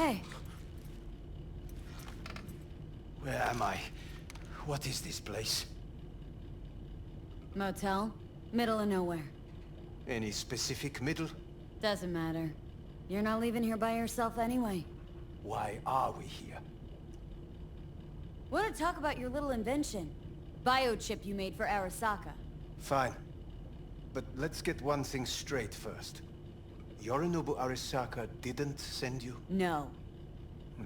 Okay. Where am I? What is this place? Motel. Middle of nowhere. Any specific middle? Doesn't matter. You're not leaving here by yourself anyway. Why are we here? Want to talk about your little invention? Biochip you made for Arasaka. Fine. But let's get one thing straight first. Yorinobu Arasaka didn't send you? No.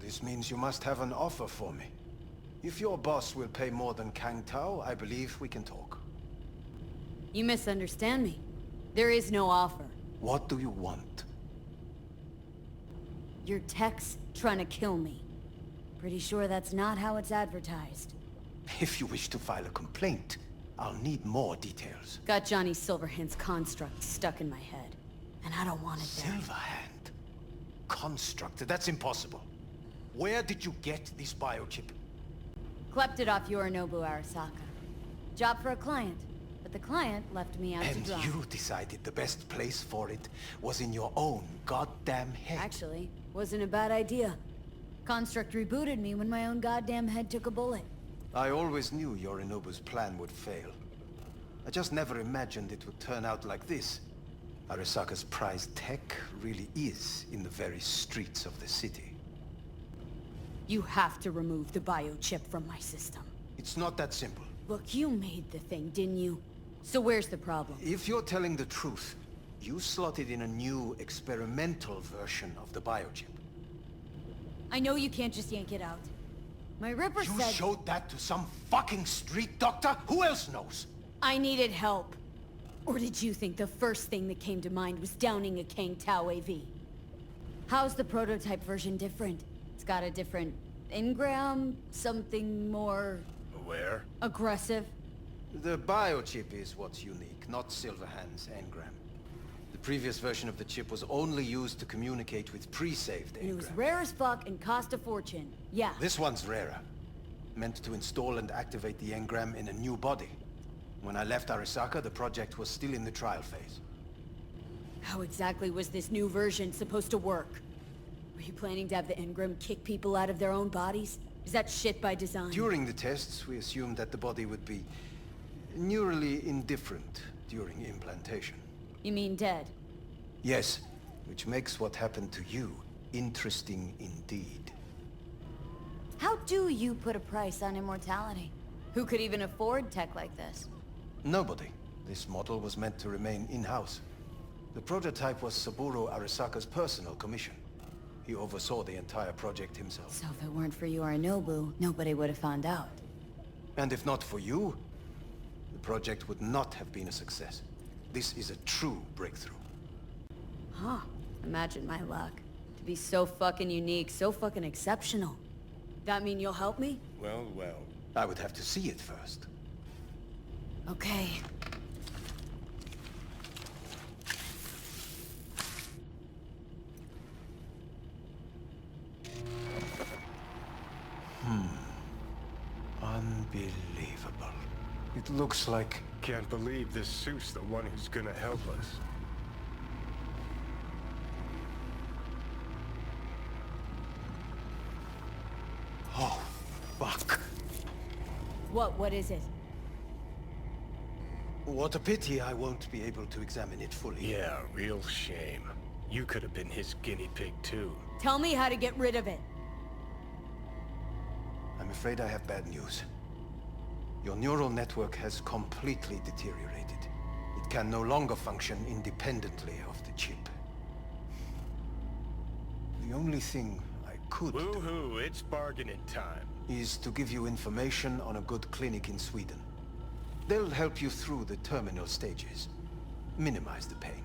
This means you must have an offer for me. If your boss will pay more than Kang Tao, I believe we can talk. You misunderstand me. There is no offer. What do you want? Your tech's trying to kill me. Pretty sure that's not how it's advertised. If you wish to file a complaint, I'll need more details. Got Johnny Silverhand's construct stuck in my head. And I don't want it there. Silverhand? Construct? That's impossible. Where did you get this biochip? Klept it off Yorinobu Arasaka. Job for a client. But the client left me out to dry. And you decided the best place for it was in your own goddamn head. Actually, wasn't a bad idea. Construct rebooted me when my own goddamn head took a bullet. I always knew Yorinobu's plan would fail. I just never imagined it would turn out like this. Arasaka's prized tech really is in the very streets of the city. You have to remove the biochip from my system. It's not that simple. Look, you made the thing, didn't you? So where's the problem? If you're telling the truth, you slotted in a new experimental version of the biochip. I know you can't just yank it out. My Ripper You said... showed that to some fucking street doctor? Who else knows? I needed help. Or did you think the first thing that came to mind was downing a Kang Tao AV? How's the prototype version different? It's got a different engram, something more... Aware? aggressive? The biochip is what's unique, not Silverhand's engram. The previous version of the chip was only used to communicate with pre-saved And it was engrams. rare as fuck and cost a fortune. Yeah. This one's rarer. Meant to install and activate the engram in a new body. When I left Arasaka, the project was still in the trial phase. How exactly was this new version supposed to work? Were you planning to have the engram kick people out of their own bodies? Is that shit by design? During the tests, we assumed that the body would be neurally indifferent during implantation. You mean dead? Yes, which makes what happened to you interesting indeed. How do you put a price on immortality? Who could even afford tech like this? Nobody. This model was meant to remain in-house. The prototype was Saburo Arasaka's personal commission. He oversaw the entire project himself. So if it weren't for Yorinobu, nobody would have found out. And if not for you, the project would not have been a success. This is a true breakthrough. Huh. Imagine my luck. To be so fucking unique, so fucking exceptional. That mean you'll help me? Well, well. I would have to see it first. Okay. Unbelievable. It looks like... Can't believe this suit's the one who's gonna help us. Oh, fuck. What is it? What a pity I won't be able to examine it fully. Yeah, real shame. You could have been his guinea pig too. Tell me how to get rid of it. I'm afraid I have bad news. Your neural network has completely deteriorated. It can no longer function independently of the chip. The only thing I could do Woohoo, it's bargaining time. is to give you information on a good clinic in Sweden. They'll help you through the terminal stages. Minimize the pain.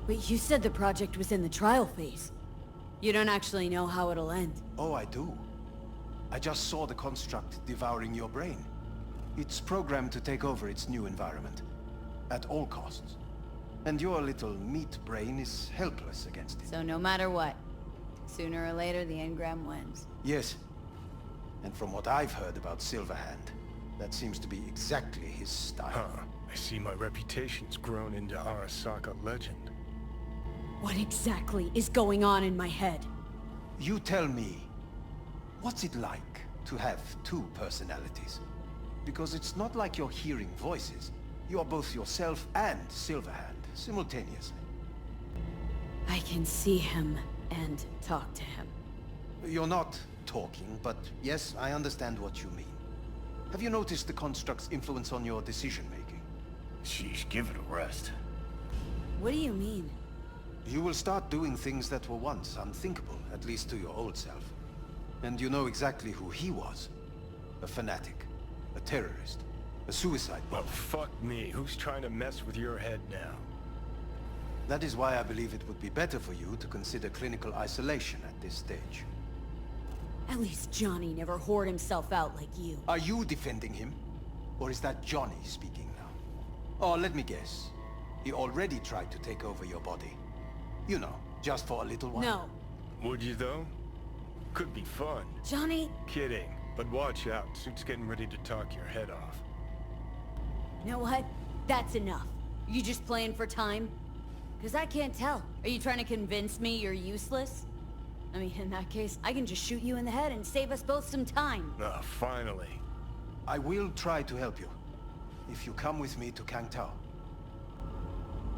Wait, you said the project was in the trial phase. You don't actually know how it'll end. Oh, I do. I just saw the construct devouring your brain. It's programmed to take over its new environment. At all costs. And your little meat brain is helpless against it. So no matter what, sooner or later the engram wins. Yes. And from what I've heard about Silverhand, that seems to be exactly his style. Huh. I see my reputation's grown into Arasaka legend. What exactly is going on in my head? You tell me, what's it like to have two personalities? Because it's not like you're hearing voices. You are both yourself and Silverhand, simultaneously. I can see him and talk to him. You're not talking, but yes, I understand what you mean. Have you noticed the construct's influence on your decision-making? Sheesh, give it a rest. What do you mean? You will start doing things that were once unthinkable, at least to your old self. And you know exactly who he was. A fanatic, a terrorist, a suicide Well, bomber. fuck me. Who's trying to mess with your head now? That is why I believe it would be better for you to consider clinical isolation at this stage. At least Johnny never whored himself out like you. Are you defending him? Or is that Johnny speaking now? Oh, let me guess. He already tried to take over your body. You know, just for a little while. No. Would you, though? Could be fun. Johnny? Kidding. But watch out. Suit's getting ready to talk your head off. You know what? That's enough. You just playing for time? Because I can't tell. Are you trying to convince me you're useless? I mean, in that case, I can just shoot you in the head and save us both some time. Ah, finally. I will try to help you. If you come with me to Kang Tao.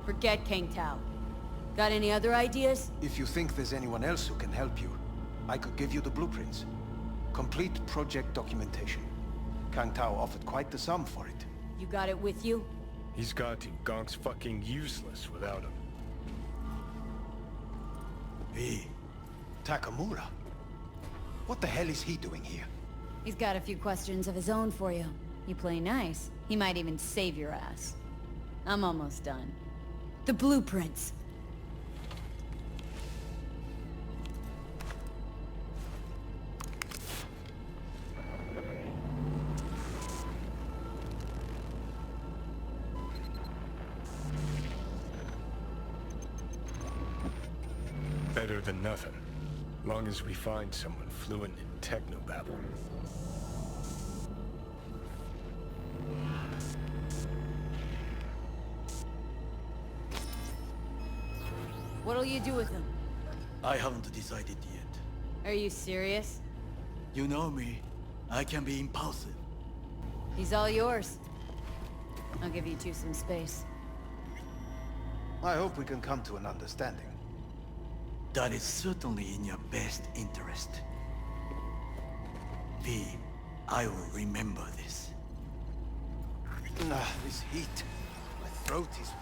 Forget Kang Tao. Got any other ideas? If you think there's anyone else who can help you, I could give you the blueprints. Complete project documentation. Kang Tao offered quite the sum for it. You got it with you? He's got to. Gonk's fucking useless without him. Hey, Takamura. What the hell is he doing here? He's got a few questions of his own for you. You play nice, he might even save your ass. I'm almost done. The blueprints. Better than nothing. Long as we find someone fluent in technobabble. What'll you do with him? I haven't decided yet. Are you serious? You know me. I can be impulsive. He's all yours. I'll give you two some space. I hope we can come to an understanding. That is certainly in your best interest. V, I will remember this. This heat. My throat is...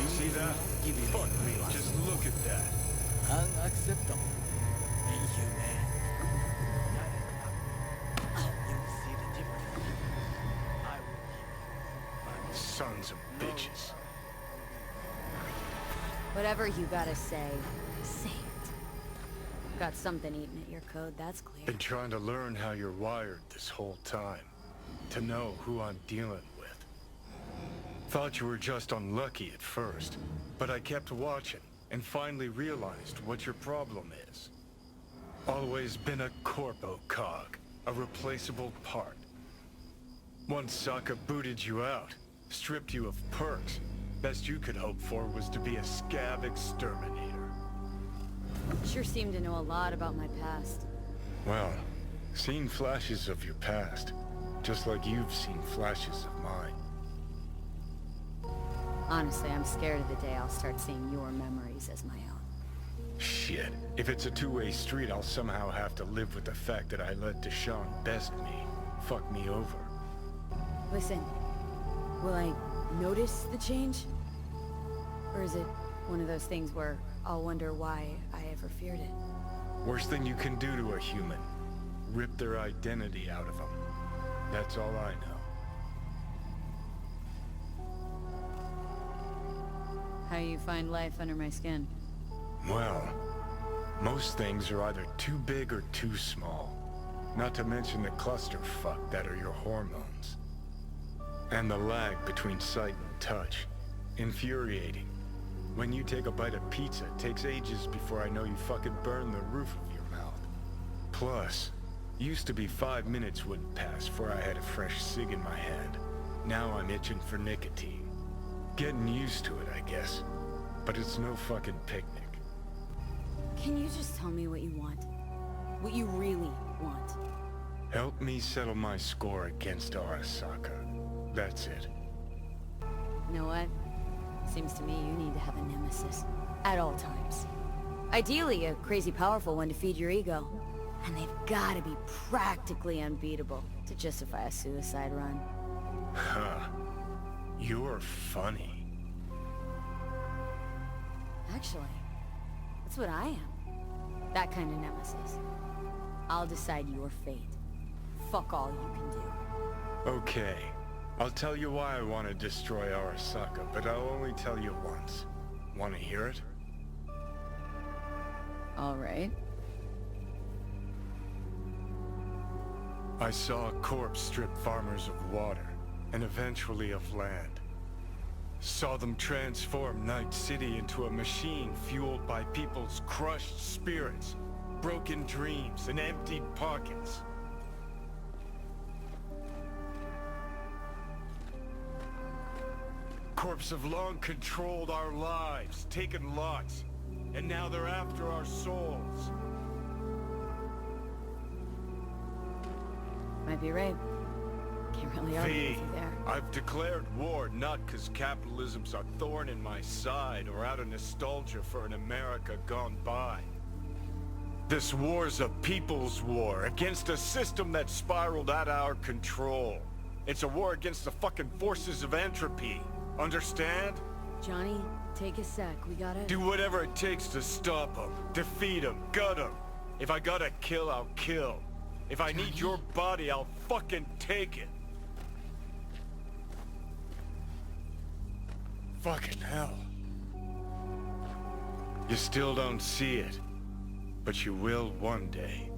You see that? Fuck me, just look at that. Unacceptable. Inhumane. You see the difference? I will Sons of bitches. Whatever you gotta say, say it. Got something eating at your code, that's clear. Been trying to learn how you're wired this whole time. To know who I'm dealing with. Thought you were just unlucky at first, but I kept watching and finally realized what your problem is. Always been a corpo cog, a replaceable part. Once Sokka booted you out, stripped you of perks, best you could hope for was to be a scab exterminator. Sure seem to know a lot about my past. Well, seen flashes of your past, just like you've seen flashes of mine. Honestly, I'm scared of the day I'll start seeing your memories as my own. Shit. If it's a two-way street, I'll somehow have to live with the fact that I let Deshaun best me, fuck me over. Listen, will I notice the change? Or is it one of those things where I'll wonder why I ever feared it? Worst thing you can do to a human. Rip their identity out of them. That's all I know. How you find life under my skin? Well, most things are either too big or too small. Not to mention the clusterfuck that are your hormones. And the lag between sight and touch. Infuriating. When you take a bite of pizza, it takes ages before I know you fucking burn the roof of your mouth. Plus, used to be 5 minutes wouldn't pass before I had a fresh cig in my hand. Now I'm itching for nicotine. Getting used to it, I guess. But it's no fucking picnic. Can you just tell me what you want? What you really want? Help me settle my score against Arasaka. That's it. You know what? Seems to me you need to have a nemesis. At all times. Ideally, a crazy powerful one to feed your ego. And they've gotta be practically unbeatable to justify a suicide run. Huh. You're funny. Actually, that's what I am. That kind of nemesis. I'll decide your fate. Fuck all you can do. Okay. I'll tell you why I want to destroy Arasaka, but I'll only tell you once. Want to hear it? All right. I saw a corpse strip farmers of water, and eventually of land. Saw them transform Night City into a machine fueled by people's crushed spirits, broken dreams, and emptied pockets. Corps have long controlled our lives, taken lots, and now they're after our souls. Might be right. Can't really argue V, with you there. I've declared war not because capitalism's a thorn in my side or out of nostalgia for an America gone by. This war's a people's war against a system that spiraled out of our control. It's a war against the fucking forces of entropy. Understand? Johnny, take a sec. We gotta... Do whatever it takes to stop them, defeat them, gut them. If I gotta kill, I'll kill. If I need your body, I'll fucking take it. Fucking hell. You still don't see it, but you will one day.